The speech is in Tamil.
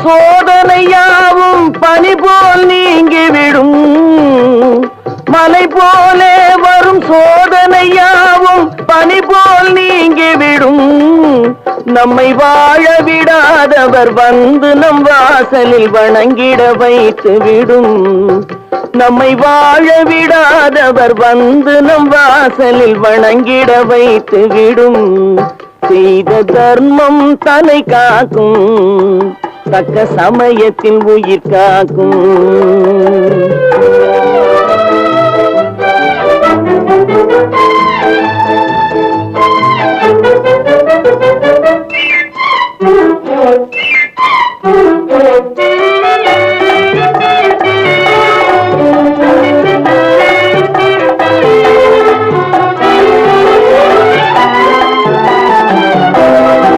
சோதனையாவும் பனி போல் நீங்கிவிடும். மலை போலே வரும் சோதனையாவும் பனி போல் நீங்கிவிடும். நம்மை வாழ விடாதவர் வந்து நம் வாசலில் வணங்கிட வைத்து விடும். நம்மை வாழ விடாதவர் வந்து நம் வாசலில் வணங்கிட வைத்து விடும். செய்த தர்மம் தன்னை காக்கும், தக்க சமயத்தில் உயிர் காக்கும்.